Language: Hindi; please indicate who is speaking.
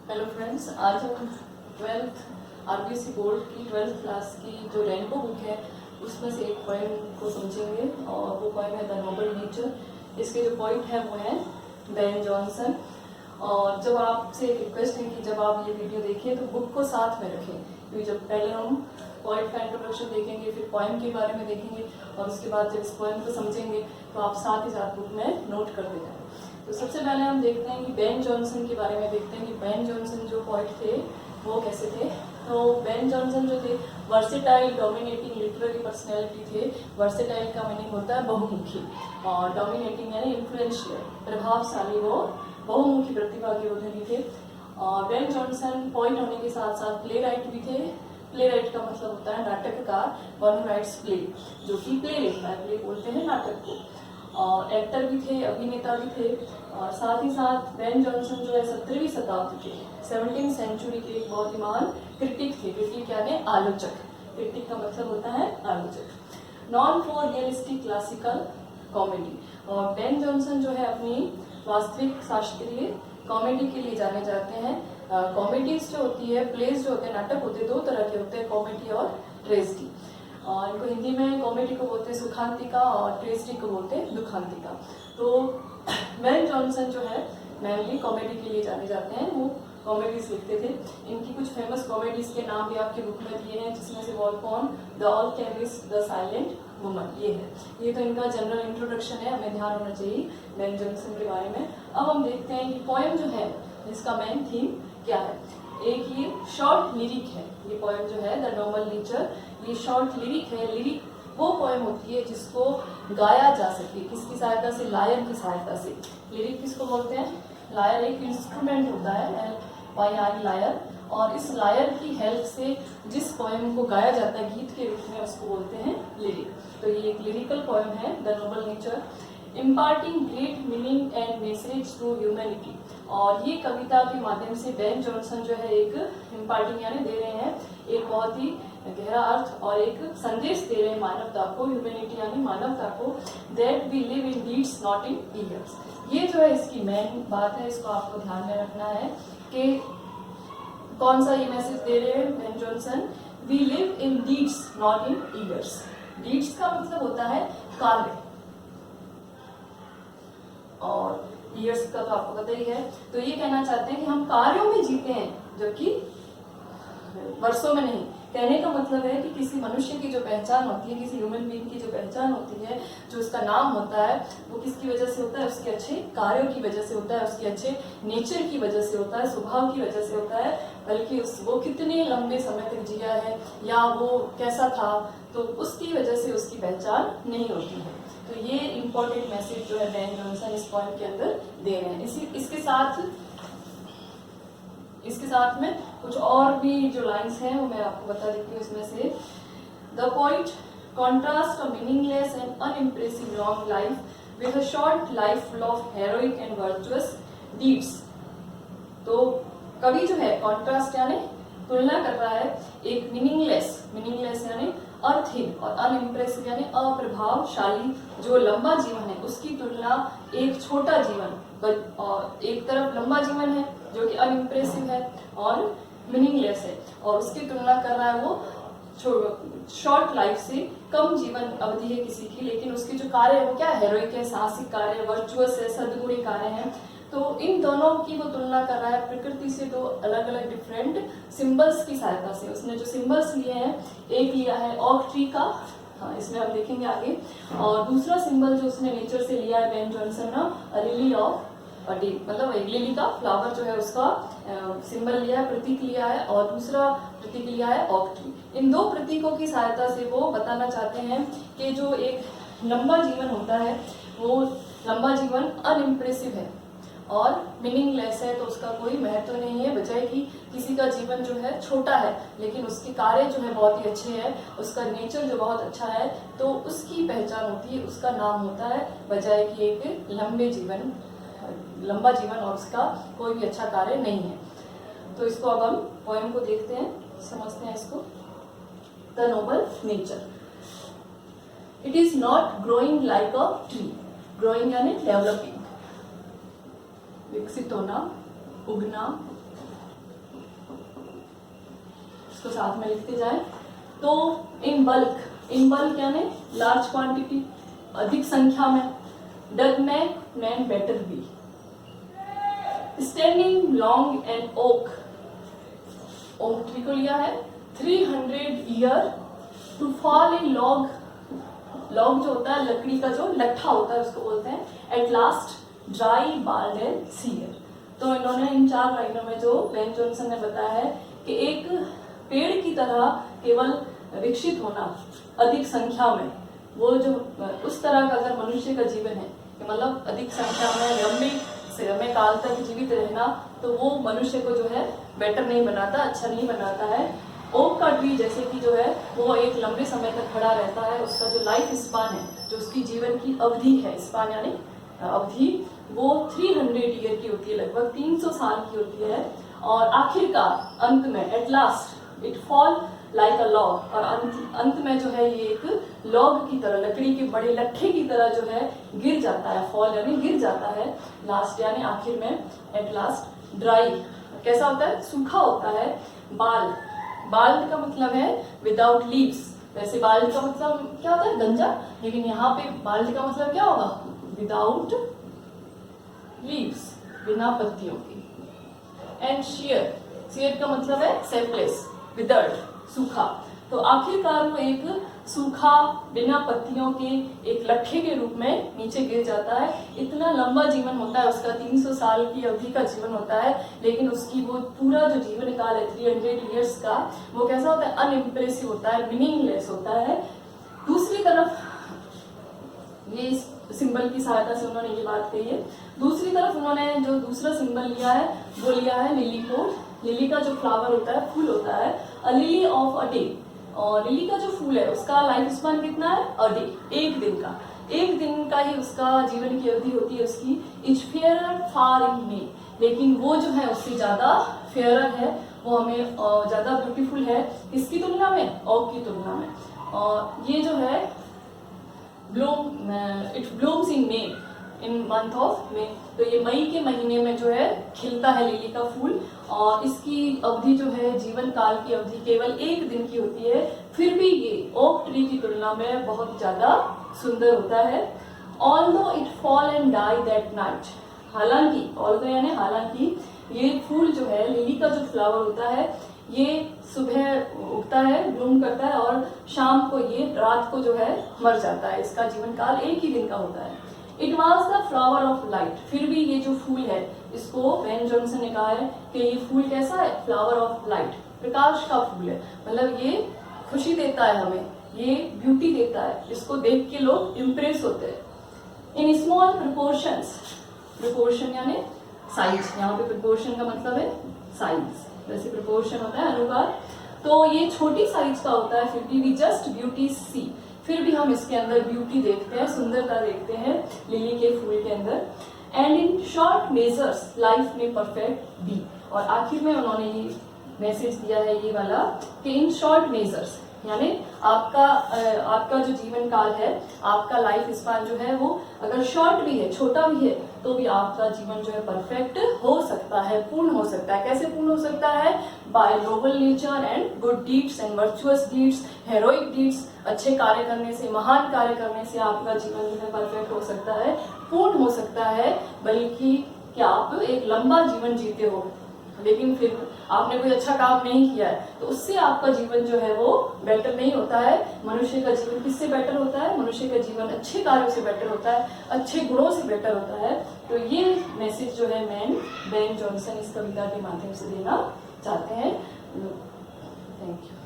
Speaker 1: हेलो फ्रेंड्स, आज हम 12th आरबीएससी बोर्ड की 12th क्लास की जो रेनबो बुक है उसमें से एक पोएम को समझेंगे और वो पोएम है द नोबल नेचर। इसके जो पॉइंट है वो है बेन जॉनसन। और जब आपसे एक रिक्वेस्ट है कि जब आप ये वीडियो देखें तो बुक को साथ में रखें, क्योंकि जब पहले हम पोइट का इंट्रोडक्शन देखेंगे, फिर पोएम के बारे में देखेंगे और उसके बाद जब इस पोएम को समझेंगे तो आप साथ ही साथ बुक में नोट करते जाएं। तो सबसे पहले हम देखते हैं कि बेन जॉनसन के बारे में देखते हैं कि बेन जॉनसन जो पोइट थे वो कैसे थे। तो बेन जॉनसन जो थे वर्सेटाइल डोमिनेटिंग लिटरेरी पर्सनैलिटी थे। वर्सेटाइल का मीनिंग होता है बहुमुखी और डोमिनेटिंग यानी इन्फ्लुएंशियल, प्रभावशाली, वो बहुमुखी प्रतिभा के धनी थे। और बेन जॉनसन पोइट होने के साथ साथ प्ले राइट भी थे। प्ले राइट का मतलब होता है नाटककार, वन राइट्स प्ले, जो कि प्ले लिखता है, प्ले बोलते हैं नाटक को। और एक्टर भी थे, अभिनेता भी थे। और साथ ही साथ बेन जॉनसन जो है 17वीं शताब्दी के 17th सेंचुरी के एक बहुत ही महान क्रिटिक थे। क्रिटिक यानी आलोचक, क्रिटिक का मतलब होता है आलोचक। Non for realistic classical comedy. और बेन जॉनसन जो है अपनी वास्तविक शास्त्रीय कॉमेडी के लिए जाने जाते हैं। कॉमेडीज जो होती है, प्लेज जो होते हैं, नाटक होते हैं, दो तरह के होते हैं, कॉमेडी और ट्रेजेडी। और इनको हिंदी में कॉमेडी को बोलते हैं सुखांतिका और ट्रेजेडी को बोलते हैं दुखांतिका। तो बेन जॉनसन जो है मेनली कॉमेडी के लिए जाने जाते हैं, वो कॉमेडीज लिखते थे। इनकी कुछ फेमस कॉमेडीज के नाम भी आपकी बुक में दिए हैं, जिसमें से वॉलकॉन, द ऑलकेमिस्ट, द साइलेंट वुमन, ये है। ये तो इनका जनरल इंट्रोडक्शन है, हमें ध्यान होना चाहिए बेन जॉनसन के बारे में। अब हम देखते हैं कि पोएम जो है इसका मेन थीम क्या है। एक ये शॉर्ट लिरिक है, ये पोएम जो है द नोबल नेचर, ये शॉर्ट लिरिक है। लिरिक वो पोएम होती है जिसको गाया जा सके, किसकी सहायता से? लायर की सहायता से। लिरिक किसको बोलते हैं? लायर एक इंस्ट्रूमेंट होता है, LYR लायर, और इस लायर की हेल्प से जिस पोएम को गाया जाता है गीत के रूप में, उसको बोलते हैं लिरिक। तो ये एक लिरिकल पोएम है the noble nature, imparting great meaning and message to humanity. और ये कविता के माध्यम से बेन जॉनसन जो है एक इम्पार्टिंग यानी दे रहे हैं एक बहुत ही गहरा अर्थ और एक संदेश दे रहे हैं मानवता को, ह्यूमैनिटी यानी मानवता को, that we live in deeds not in years. ये जो है इसकी मेन बात है, इसको आपको ध्यान में रखना है कि कौन सा ये मैसेज दे रहे हैं Ben Jonson. We live in deeds not in years. Deeds का मतलब होता है कार्य और ईयर्स का तो आपको पता ही है। तो ये कहना चाहते हैं कि हम कार्यों में जीते हैं, जबकि वर्षों में नहीं। कहने का मतलब है कि किसी मनुष्य की जो पहचान होती है, किसी ह्यूमन बीइंग की जो पहचान होती है, जो उसका नाम होता है, वो किसकी वजह से होता है? उसके अच्छे कार्यों की वजह से होता है, उसके अच्छे नेचर की वजह से होता है, स्वभाव की वजह से होता है, बल्कि वो कितने लंबे समय तक जिया है या वो कैसा था, तो उसकी वजह से उसकी पहचान नहीं होती है। तो ये इम्पोर्टेंट मैसेज जो है बेन जॉनसन इस पॉइंट के अंदर दे रहे हैं। इसके साथ में कुछ और भी जो लाइंस हैं वो मैं आपको बता देती हूँ। इसमें से the point contrast a meaningless and unimpressive long life with a short life full of heroic and virtuous deeds. तो कवि जो है कॉन्ट्रास्ट यानी तुलना कर रहा है एक मीनिंगलेस यानी अर्थहीन और अनइम्प्रेसिव यानी अप्रभावशाली जो लंबा जीवन है, उसकी तुलना एक छोटा जीवन, और एक तरफ लंबा जीवन है जो कि अनइम्प्रेसिव है और मीनिंगलेस है, और उसकी तुलना कर रहा है वो शॉर्ट लाइफ से, कम जीवन अवधि है किसी की, लेकिन उसके जो कार्य है वो क्या? हेरोइक है, साहसिक कार्य, वर्चुअस है, सद्गुणी कार्य है। तो इन दोनों की वो तुलना कर रहा है प्रकृति से, दो अलग अलग डिफरेंट सिंबल्स की सहायता से। उसने जो सिंबल्स लिए हैं, एक लिया है ऑक ट्री का, हाँ इसमें हम देखेंगे आगे, और दूसरा सिंबल जो उसने नेचर से लिया है बेन जॉनसन ने, लिली ऑफ डे, मतलब एक लिली का फ्लावर जो है उसका सिंबल लिया है, प्रतीक लिया है, और दूसरा प्रतीक लिया है ऑक ट्री। इन दो प्रतीकों की सहायता से वो बताना चाहते हैं कि जो एक लंबा जीवन होता है वो लंबा जीवन अनइम्प्रेसिव है और मीनिंगलेस है, तो उसका कोई महत्व नहीं है, बजाय कि किसी का जीवन जो है छोटा है लेकिन उसके कार्य जो है बहुत ही अच्छे हैं, उसका नेचर जो बहुत अच्छा है, तो उसकी पहचान होती है, उसका नाम होता है, बजाय कि एक लंबा जीवन और उसका कोई भी अच्छा कार्य नहीं है। तो इसको अब हम पोएम को देखते हैं, समझते हैं इसको। The noble nature. It is not growing like a tree, growing यानी डेवलपिंग, विकसित होना, उगना, इसको साथ में लिखते जाए। तो इन बल्क यानी लार्ज क्वांटिटी, अधिक संख्या में। Dug man better be, standing long and oak tree को लिया है 300 year to fall in log जो होता है लकड़ी का जो लट्ठा होता है उसको बोलते हैं, at last dry bald and sear. तो इन्होंने इन 4 लाइनों में जो बेन जॉनसन ने बताया है कि एक पेड़ की तरह केवल विकसित होना अधिक संख्या में, वो जो उस तरह का अगर मनुष्य का जीवन है कि मतलब अधिक संख्या में लंबी समय काल तक जीवित रहना, तो वो मनुष्य को जो है बेटर नहीं बनाता, अच्छा नहीं बनाता है। ओक का ट्री जैसे कि जो है वो एक लंबे समय तक खड़ा रहता है, उसका जो लाइफ स्पान है, जो उसकी जीवन की अवधि है, स्पान यानी अवधि, वो 300 ईयर की होती है, लगभग 300 साल की होती है। और आखिरकार अंत में at last it fall like a log, और अंत में जो है ये एक लॉग की तरह, लकड़ी के बड़े लट्ठे की तरह जो है गिर जाता है। फॉल यानी गिर जाता है, लास्ट यानी आखिर में, एट लास्ट ड्राई कैसा होता है, सूखा होता है। बाल्ड का मतलब है विदाउट लीव्स, वैसे बाल्ड का मतलब क्या होता है, गंजा, लेकिन यहाँ पे बाल्ड का मतलब क्या होगा, विदाउट लीव्स, बिना पत्तियों की। एंड शेयर का मतलब है सेपलेस, विदर्ड, सूखा। तो आखिरकार वो एक सूखा बिना पत्तियों के एक लट्ठे के रूप में नीचे गिर जाता है। इतना लंबा जीवन होता है उसका, 300 साल की अवधि का जीवन होता है, लेकिन उसकी वो पूरा जो जीवन काल है 300 ईयर्स का, वो कैसा होता है, अनइम्प्रेसिव होता है, मीनिंगलेस होता है। दूसरी तरफ ये सिंबल की सहायता से उन्होंने ये बात कही है। दूसरी तरफ उन्होंने जो दूसरा सिंबल लिया है वो लिया है लिली को। लिली का जो फ्लावर होता है, फूल होता है, अ लिली ऑफ अ डे। और लिली का जो फूल है उसका लाइफ स्पान कितना है, अ डे, एक दिन का, एक दिन का ही उसका जीवन की अवधि होती है उसकी। इज फेयरर फार इन मे, लेकिन वो जो है उससे ज्यादा फेयरर है, वो हमें ज्यादा ब्यूटीफुल है, किसकी तुलना में, ओक की तुलना में। और ये जो है it blooms in May, in month of May. तो ये मई के महीने में जो है खिलता है लिली का फूल, और इसकी अवधि जो है, जीवन काल की अवधि केवल एक दिन की होती है। फिर भी ये ओक ट्री की तुलना में बहुत ज्यादा सुंदर होता है। Although it fall and die that night, हालांकि, ऑल्दो यानी हालांकि, ये फूल जो है, लिली का जो फ्लावर होता है, ये सुबह उगता है, ब्लूम करता है, और शाम को ये रात को जो है मर जाता है। इसका जीवन काल एक ही दिन का होता है। It was the flower of light, फिर भी ये जो फूल है, इसको बेन जॉनसन ने कहा है कि ये फूल कैसा है, फ्लावर ऑफ लाइट, प्रकाश का फूल है। मतलब ये खुशी देता है हमें, ये ब्यूटी देता है, इसको देख के लोग इम्प्रेस होते हैं। इन स्मॉल प्रोपोर्शंस, प्रोपोर्शन यानी साइज, यहाँ पे प्रोपोर्शन का मतलब है साइज, वैसे प्रोपोर्शन होता है अनुपात। तो ये छोटी साइज का होता है, फिर भी वी जस्ट ब्यूटी सी, फिर भी हम इसके अंदर ब्यूटी देखते हैं, सुंदरता देखते हैं लिली के फूल के अंदर। And in short measures life में परफेक्ट बी, और आखिर में उन्होंने ये मैसेज दिया है ये वाला कि इन शॉर्ट मेजर्स यानी आपका जो जीवन काल है, आपका लाइफ स्पान जो है, वो अगर शॉर्ट भी है, छोटा भी है, तो भी आपका जीवन जो है परफेक्ट हो सकता है, पूर्ण हो सकता है। कैसे पूर्ण हो सकता है, by noble nature and good deeds and virtuous deeds, heroic deeds, अच्छे कार्य करने से, महान कार्य करने से आपका जीवन जो है परफेक्ट हो सकता है, पूर्ण हो सकता है। बल्कि क्या आप एक लंबा जीवन जीते हो, लेकिन फिर आपने कोई अच्छा काम नहीं किया है, तो उससे आपका जीवन जो है वो बेटर नहीं होता है। मनुष्य का जीवन किससे बेटर होता है, मनुष्य का जीवन अच्छे कार्यों से बेटर होता है, अच्छे गुणों से बेटर होता है। तो ये मैसेज जो है बेन जॉनसन इस कविता के माध्यम से देना चाहते हैं। Thank you.